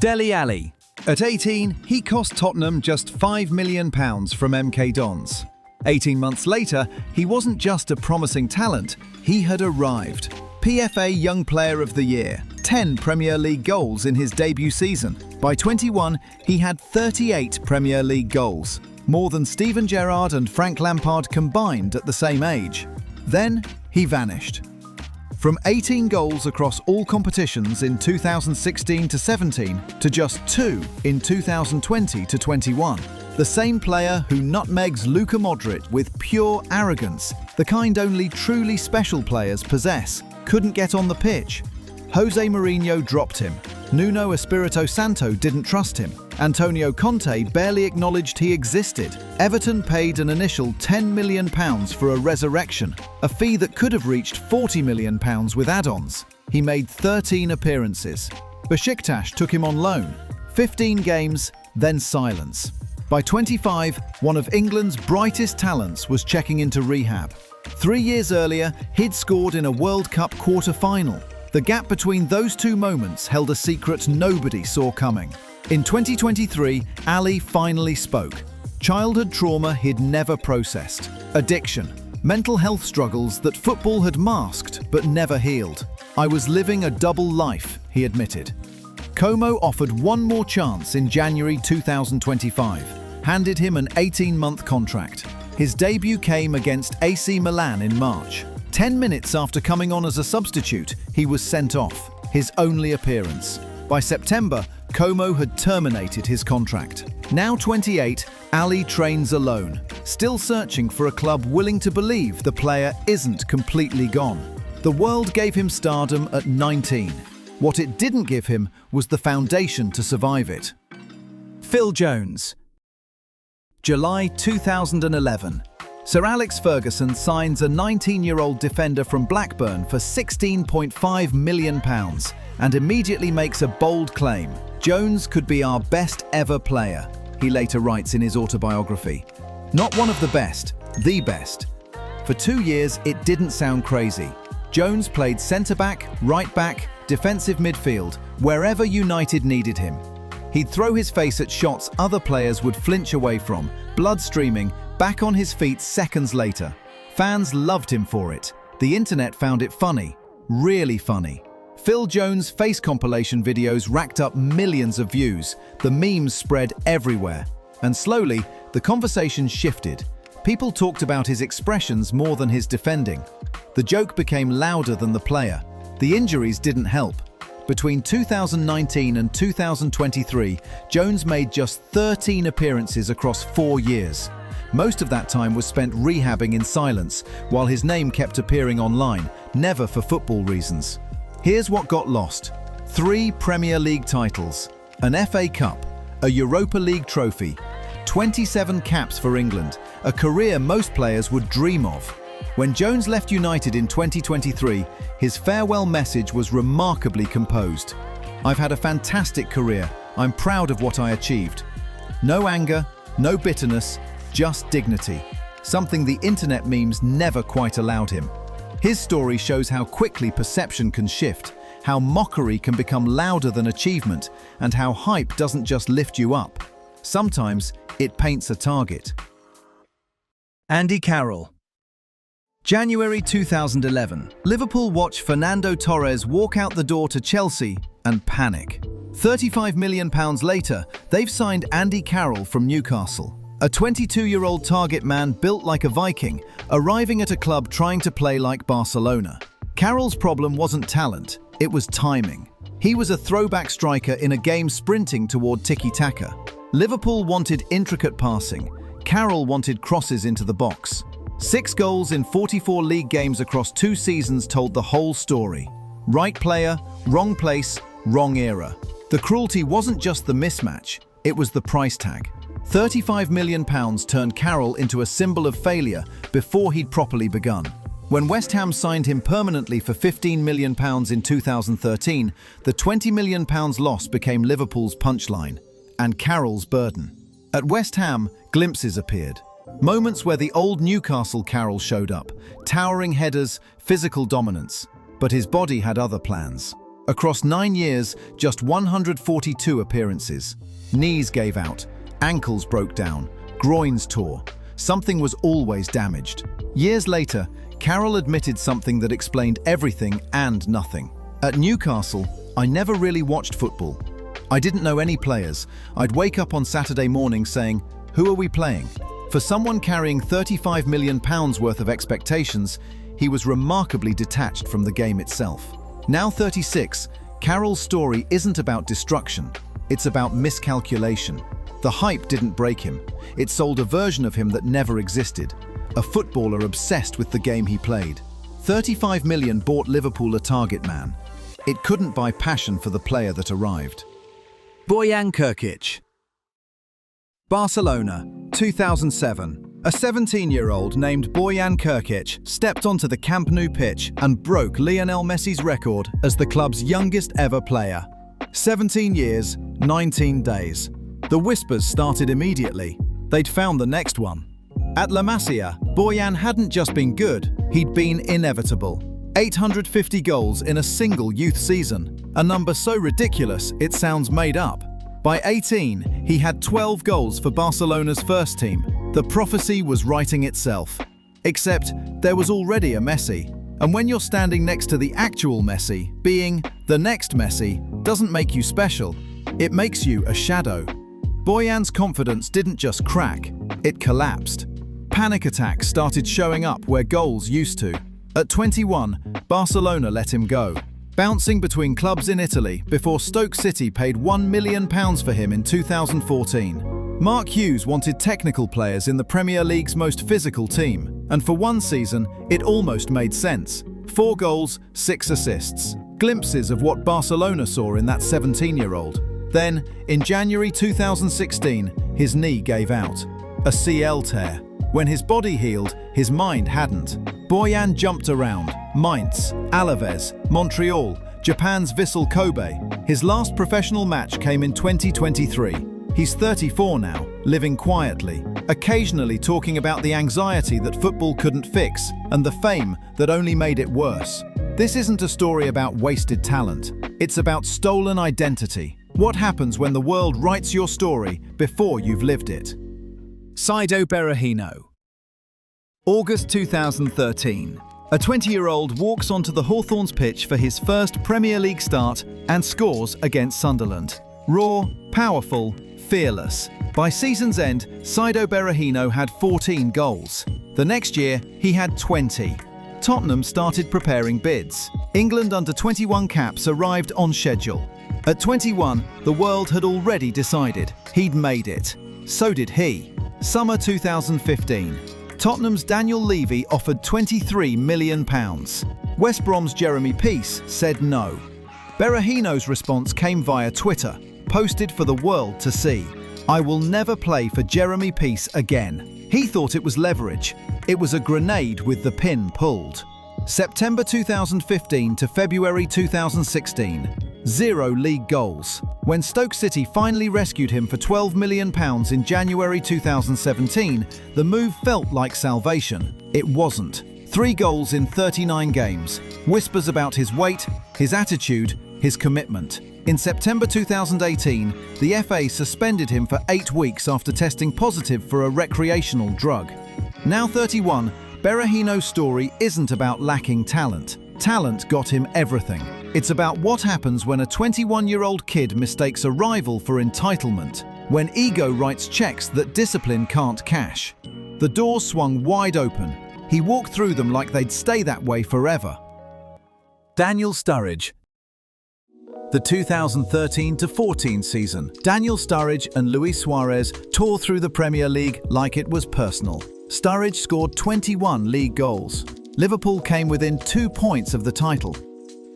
Dele Alli. At 18, he cost Tottenham just £5 million from MK Dons. 18 months later, he wasn't just a promising talent, he had arrived. PFA Young Player of the Year, 10 Premier League goals in his debut season. By 21, he had 38 Premier League goals, more than Steven Gerrard and Frank Lampard combined at the same age. Then, he vanished. From 18 goals across all competitions in 2016 to 17 to just 2 in 2020 to 21. The same player who nutmegs Luka Modric with pure arrogance, the kind only truly special players possess, couldn't get on the pitch. Jose Mourinho dropped him. Nuno Espirito Santo didn't trust him. Antonio Conte barely acknowledged he existed. Everton paid an initial £10 million for a resurrection, a fee that could have reached £40 million with add-ons. He made 13 appearances. Besiktas took him on loan. 15 games, then silence. By 25, one of England's brightest talents was checking into rehab. 3 years earlier, he'd scored in a World Cup quarter-final. The gap between those two moments held a secret nobody saw coming. In 2023, Alli finally spoke. Childhood trauma he'd never processed. Addiction. Mental health struggles that football had masked but never healed. "I was living a double life," he admitted. Como offered one more chance in January 2025, handed him an 18-month contract. His debut came against AC Milan in March. 10 minutes after coming on as a substitute, he was sent off, his only appearance. By September, Como had terminated his contract. Now 28, Alli trains alone, still searching for a club willing to believe the player isn't completely gone. The world gave him stardom at 19. What it didn't give him was the foundation to survive it. Phil Jones. July 2011. Sir Alex Ferguson signs a 19-year-old defender from Blackburn for £16.5 million and immediately makes a bold claim. "Jones could be our best ever player," he later writes in his autobiography. Not one of the best, the best. For 2 years, it didn't sound crazy. Jones played centre-back, right-back, defensive midfield, wherever United needed him. He'd throw his face at shots other players would flinch away from, blood streaming, back on his feet seconds later. Fans loved him for it. The internet found it funny, really funny. Phil Jones' face compilation videos racked up millions of views. The memes spread everywhere. And slowly, the conversation shifted. People talked about his expressions more than his defending. The joke became louder than the player. The injuries didn't help. Between 2019 and 2023, Jones made just 13 appearances across 4 years. Most of that time was spent rehabbing in silence, while his name kept appearing online, never for football reasons. Here's what got lost. 3 Premier League titles, an FA Cup, a Europa League trophy, 27 caps for England, a career most players would dream of. When Jones left United in 2023, his farewell message was remarkably composed. "I've had a fantastic career. I'm proud of what I achieved." No anger, no bitterness, just dignity. Something the internet memes never quite allowed him. His story shows how quickly perception can shift, how mockery can become louder than achievement, and how hype doesn't just lift you up. Sometimes it paints a target. Andy Carroll. January 2011. Liverpool watch Fernando Torres walk out the door to Chelsea and panic. £35 million later, they've signed Andy Carroll from Newcastle. A 22-year-old target man built like a Viking, arriving at a club trying to play like Barcelona. Carroll's problem wasn't talent, it was timing. He was a throwback striker in a game sprinting toward tiki-taka. Liverpool wanted intricate passing. Carroll wanted crosses into the box. 6 goals in 44 league games across 2 seasons told the whole story. Right player, wrong place, wrong era. The cruelty wasn't just the mismatch, it was the price tag. £35 million turned Carroll into a symbol of failure before he'd properly begun. When West Ham signed him permanently for £15 million in 2013, the £20 million loss became Liverpool's punchline and Carroll's burden. At West Ham, glimpses appeared. Moments where the old Newcastle Carroll showed up, towering headers, physical dominance. But his body had other plans. Across 9 years, just 142 appearances. Knees gave out, ankles broke down, groins tore. Something was always damaged. Years later, Carroll admitted something that explained everything and nothing. At Newcastle, I never really watched football. I didn't know any players. I'd wake up on Saturday morning saying, "Who are we playing?" For someone carrying £35 million worth of expectations, he was remarkably detached from the game itself. Now 36, Carroll's story isn't about destruction. It's about miscalculation. The hype didn't break him. It sold a version of him that never existed. A footballer obsessed with the game he played. 35 million bought Liverpool a target man. It couldn't buy passion for the player that arrived. Bojan Krkić. Barcelona, 2007. A 17-year-old named Bojan Krkić stepped onto the Camp Nou pitch and broke Lionel Messi's record as the club's youngest ever player. 17 years, 19 days. The whispers started immediately. They'd found the next one. At La Masia, Bojan hadn't just been good, he'd been inevitable. 850 goals in a single youth season, a number so ridiculous it sounds made up. By 18, he had 12 goals for Barcelona's first team. The prophecy was writing itself. Except there was already a Messi. And when you're standing next to the actual Messi, being the next Messi doesn't make you special. It makes you a shadow. Bojan's confidence didn't just crack, it collapsed. Panic attacks started showing up where goals used to. At 21, Barcelona let him go, bouncing between clubs in Italy before Stoke City paid £1 million for him in 2014. Mark Hughes wanted technical players in the Premier League's most physical team, and for one season, it almost made sense. 4 goals, 6 assists. Glimpses of what Barcelona saw in that 17-year-old. Then, in January 2016, his knee gave out. A CL tear. When his body healed, his mind hadn't. Bojan jumped around. Mainz, Alaves, Montreal, Japan's Vissel Kobe. His last professional match came in 2023. He's 34 now, living quietly, occasionally talking about the anxiety that football couldn't fix and the fame that only made it worse. This isn't a story about wasted talent. It's about stolen identity. What happens when the world writes your story before you've lived it? Saido Berahino. August 2013. A 20-year-old walks onto the Hawthorns pitch for his first Premier League start and scores against Sunderland. Raw, powerful, fearless. By season's end, Saido Berahino had 14 goals. The next year, he had 20. Tottenham started preparing bids. England under-21 caps arrived on schedule. At 21, the world had already decided. He'd made it. So did he. Summer 2015. Tottenham's Daniel Levy offered £23 million. West Brom's Jeremy Peace said no. Berahino's response came via Twitter, posted for the world to see. "I will never play for Jeremy Peace again." He thought it was leverage. It was a grenade with the pin pulled. September 2015 to February 2016. 0 league goals. When Stoke City finally rescued him for £12 million in January 2017, the move felt like salvation. It wasn't. 3 goals in 39 games. Whispers about his weight, his attitude, his commitment. In September 2018, the FA suspended him for 8 weeks after testing positive for a recreational drug. Now 31, Berahino's story isn't about lacking talent. Talent got him everything. It's about what happens when a 21-year-old kid mistakes a rival for entitlement, when ego writes checks that discipline can't cash. The doors swung wide open. He walked through them like they'd stay that way forever. Daniel Sturridge. The 2013-14 season, Daniel Sturridge and Luis Suarez tore through the Premier League like it was personal. Sturridge scored 21 league goals. Liverpool came within 2 points of the title.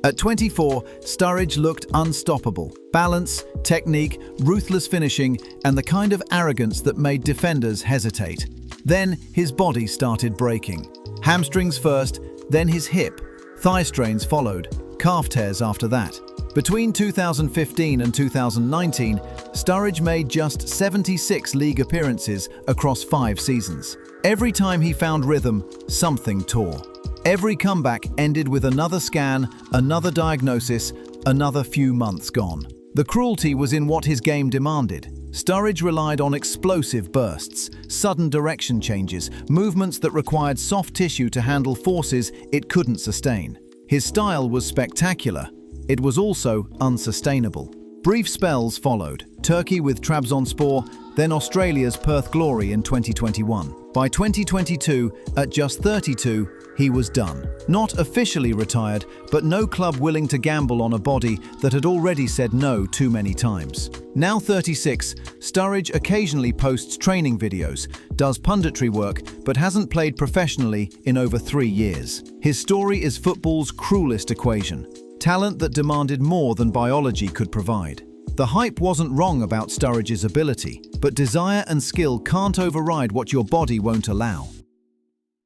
At 24, Sturridge looked unstoppable. Balance, technique, ruthless finishing, and the kind of arrogance that made defenders hesitate. Then his body started breaking. Hamstrings first, then his hip. Thigh strains followed, calf tears after that. Between 2015 and 2019, Sturridge made just 76 league appearances across 5 seasons. Every time he found rhythm, something tore. Every comeback ended with another scan, another diagnosis, Another few months gone. The cruelty was in what his game demanded. Sturridge relied on explosive bursts, sudden direction changes, movements that required soft tissue to handle forces it couldn't sustain. His style was spectacular. It was also unsustainable. Brief spells followed, Turkey with Trabzonspor, then Australia's Perth Glory in 2021. By 2022, at just 32, he was done. Not officially retired, but no club willing to gamble on a body that had already said no too many times. Now 36, Sturridge occasionally posts training videos, does punditry work, but hasn't played professionally in over 3 years. His story is football's cruelest equation. Talent that demanded more than biology could provide. The hype wasn't wrong about Sturridge's ability, but desire and skill can't override what your body won't allow.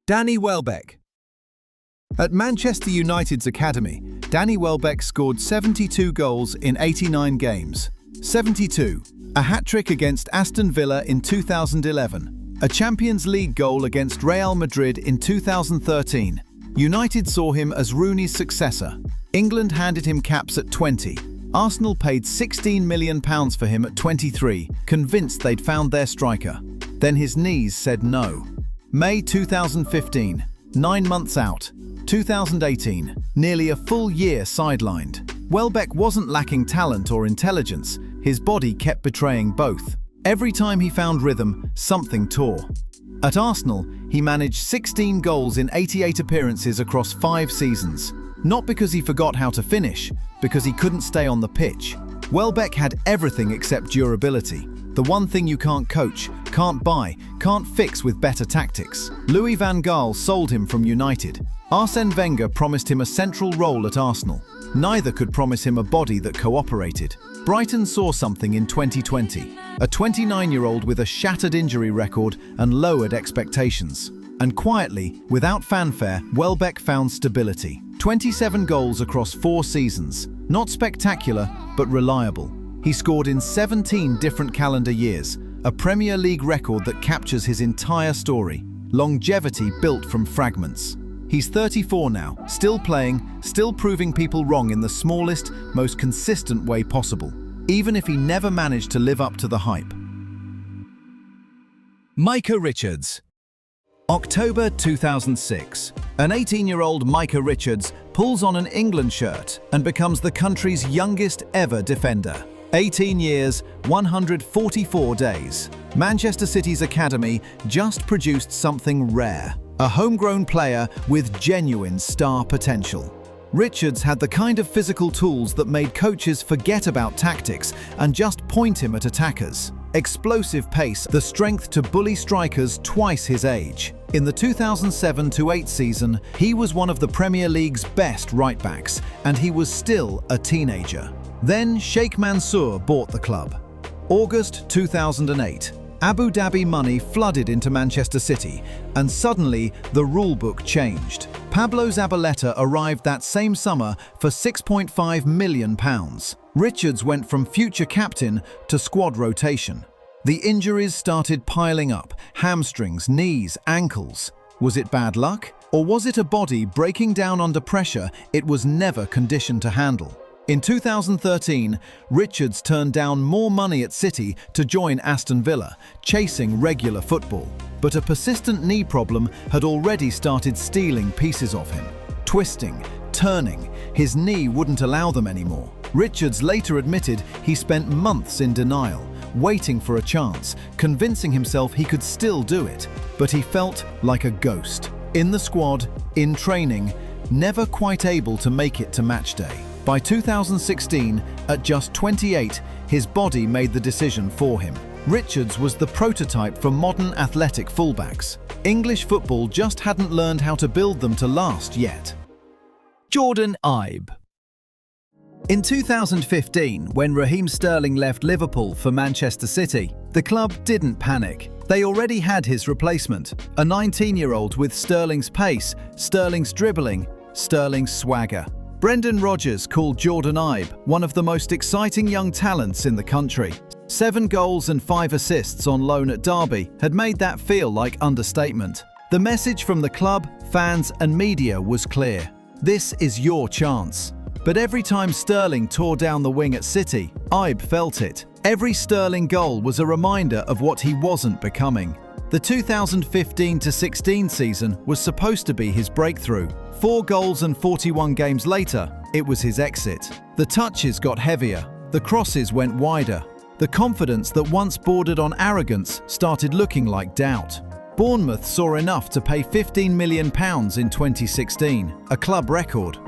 Danny Welbeck. At Manchester United's academy, Danny Welbeck scored 72 goals in 89 games. 72. A hat-trick against Aston Villa in 2011. A Champions League goal against Real Madrid in 2013. United saw him as Rooney's successor. England handed him caps at 20. Arsenal paid £16 million for him at 23, convinced they'd found their striker. Then his knees said no. May 2015, 9 months out. 2018, nearly a full year sidelined. Welbeck wasn't lacking talent or intelligence, his body kept betraying both. Every time he found rhythm, something tore. At Arsenal, he managed 16 goals in 88 appearances across 5 seasons. Not because he forgot how to finish, because he couldn't stay on the pitch. Welbeck had everything except durability. The one thing you can't coach, can't buy, can't fix with better tactics. Louis van Gaal sold him from United. Arsène Wenger promised him a central role at Arsenal. Neither could promise him a body that cooperated. Brighton saw something in 2020. A 29-year-old with a shattered injury record and lowered expectations. And quietly, without fanfare, Welbeck found stability. 27 goals across 4 seasons. Not spectacular, but reliable. He scored in 17 different calendar years, a Premier League record that captures his entire story. Longevity built from fragments. He's 34 now, still playing, still proving people wrong in the smallest, most consistent way possible, even if he never managed to live up to the hype. Micah Richards. October 2006. An 18-year-old Micah Richards pulls on an England shirt and becomes the country's youngest ever defender. 18 years, 144 days. Manchester City's academy just produced something rare. A homegrown player with genuine star potential. Richards had the kind of physical tools that made coaches forget about tactics and just point him at attackers. Explosive pace, the strength to bully strikers twice his age. In the 2007-08 season, he was one of the Premier League's best right-backs, and he was still a teenager. Then Sheikh Mansour bought the club. August 2008. Abu Dhabi money flooded into Manchester City, and suddenly the rulebook changed. Pablo Zabaleta arrived that same summer for £6.5 million. Richards went from future captain to squad rotation. The injuries started piling up, hamstrings, knees, ankles. Was it bad luck? Or was it a body breaking down under pressure it was never conditioned to handle? In 2013, Richards turned down more money at City to join Aston Villa, chasing regular football. But a persistent knee problem had already started stealing pieces of him. Twisting, turning, his knee wouldn't allow them anymore. Richards later admitted he spent months in denial, waiting for a chance, convincing himself he could still do it. But he felt like a ghost. In the squad, in training, never quite able to make it to match day. By 2016, at just 28, his body made the decision for him. Richards was the prototype for modern athletic fullbacks. English football just hadn't learned how to build them to last yet. Jordan Ibe. In 2015, when Raheem Sterling left Liverpool for Manchester City, the club didn't panic. They already had his replacement, a 19-year-old with Sterling's pace, Sterling's dribbling, Sterling's swagger. Brendan Rodgers called Jordan Ibe one of the most exciting young talents in the country. 7 goals and 5 assists on loan at Derby had made that feel like understatement. The message from the club, fans and media was clear. This is your chance. But every time Sterling tore down the wing at City, Ibe felt it. Every Sterling goal was a reminder of what he wasn't becoming. The 2015-16 season was supposed to be his breakthrough. 4 goals and 41 games later, it was his exit. The touches got heavier, the crosses went wider. The confidence that once bordered on arrogance started looking like doubt. Bournemouth saw enough to pay £15 million in 2016, a club record.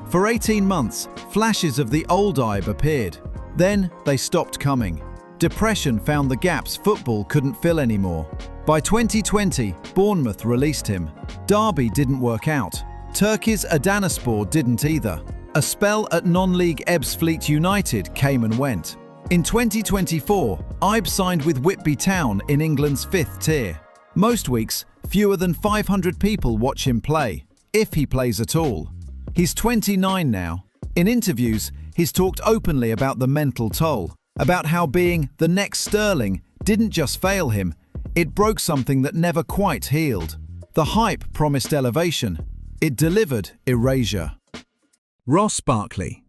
For 18 months, flashes of the old Ibe appeared. Then they stopped coming. Depression found the gaps football couldn't fill anymore. By 2020, Bournemouth released him. Derby didn't work out. Turkey's Adanaspor didn't either. A spell at non-league Ebbsfleet United came and went. In 2024, Ibe signed with Whitby Town in England's 5th tier. Most weeks, fewer than 500 people watch him play, if he plays at all. He's 29 now. In interviews, he's talked openly about the mental toll, about how being the next Sterling didn't just fail him, it broke something that never quite healed. The hype promised elevation. It delivered erasure. Ross Barkley.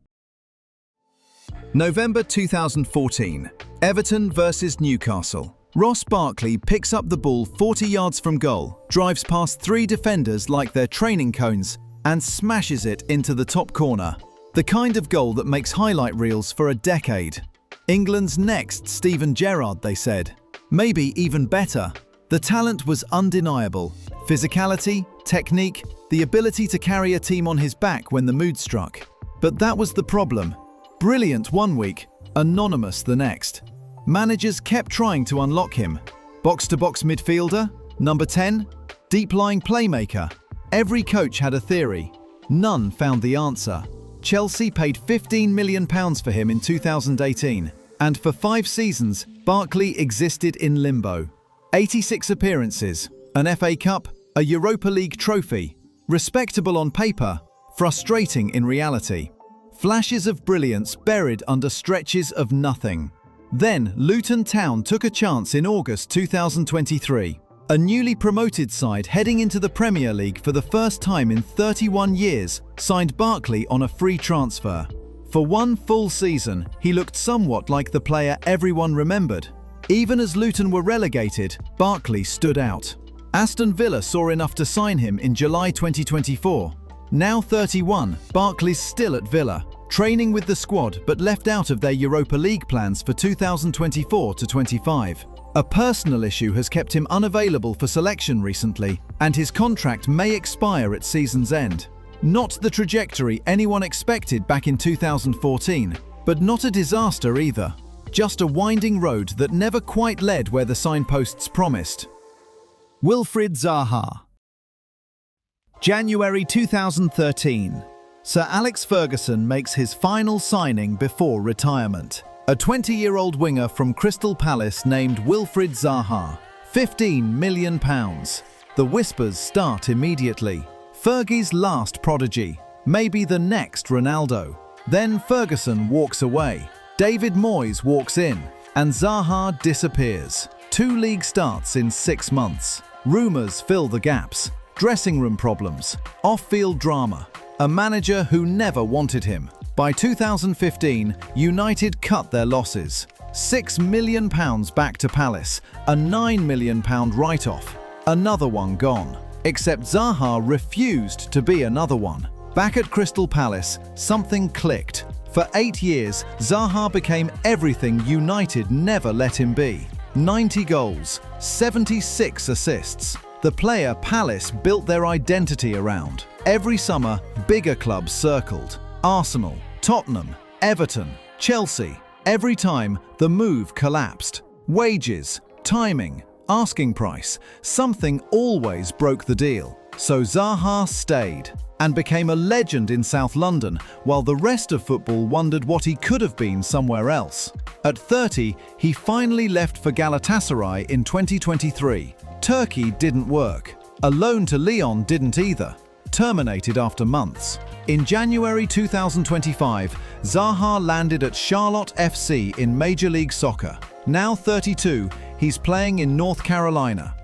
November 2014, Everton versus Newcastle. Ross Barkley picks up the ball 40 yards from goal, drives past 3 defenders like they're training cones, and smashes it into the top corner. The kind of goal that makes highlight reels for a decade. England's next Steven Gerrard, they said. Maybe even better. The talent was undeniable. Physicality, technique, the ability to carry a team on his back when the mood struck. But that was the problem. Brilliant one week, anonymous the next. Managers kept trying to unlock him. Box-to-box midfielder, number 10, deep-lying playmaker. Every coach had a theory. None found the answer. Chelsea paid £15 million for him in 2018, and for 5 seasons, Barkley existed in limbo. 86 appearances, an FA Cup, a Europa League trophy. Respectable on paper, frustrating in reality. Flashes of brilliance buried under stretches of nothing. Then Luton Town took a chance in August 2023. A newly promoted side heading into the Premier League for the first time in 31 years signed Barkley on a free transfer. For 1 full season, he looked somewhat like the player everyone remembered. Even as Luton were relegated, Barkley stood out. Aston Villa saw enough to sign him in July 2024. Now 31, Barkley's still at Villa, training with the squad but left out of their Europa League plans for 2024-25. A personal issue has kept him unavailable for selection recently, and his contract may expire at season's end. Not the trajectory anyone expected back in 2014, but not a disaster either. Just a winding road that never quite led where the signposts promised. Wilfried Zaha. January 2013. Sir Alex Ferguson makes his final signing before retirement. A 20-year-old winger from Crystal Palace named Wilfried Zaha. £15 million. The whispers start immediately. Fergie's last prodigy. Maybe the next Ronaldo. Then Ferguson walks away. David Moyes walks in. And Zaha disappears. 2 league starts in 6 months. Rumours fill the gaps. Dressing room problems. Off-field drama. A manager who never wanted him. By 2015, United cut their losses. £6 million back to Palace, a £9 million write-off. Another one gone. Except Zaha refused to be another one. Back at Crystal Palace, something clicked. For 8 years, Zaha became everything United never let him be. 90 goals, 76 assists. The player Palace built their identity around. Every summer, bigger clubs circled. Arsenal, Tottenham, Everton, Chelsea. Every time, the move collapsed. Wages, timing, asking price, something always broke the deal. So Zaha stayed and became a legend in South London, while the rest of football wondered what he could have been somewhere else. At 30, he finally left for Galatasaray in 2023. Turkey didn't work. A loan to Lyon didn't either. Terminated after months. In January 2025, Zaha landed at Charlotte FC in Major League Soccer. Now 32, he's playing in North Carolina.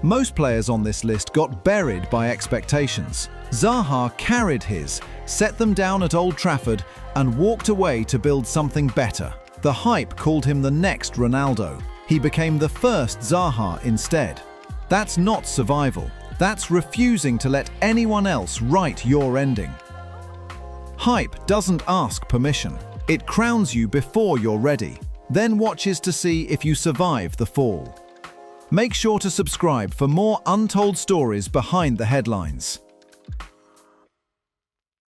Most players on this list got buried by expectations. Zaha carried his, set them down at Old Trafford, and walked away to build something better. The hype called him the next Ronaldo. He became the first Zaha instead. That's not survival. That's refusing to let anyone else write your ending. Hype doesn't ask permission. It crowns you before you're ready, then watches to see if you survive the fall. Make sure to subscribe for more untold stories behind the headlines.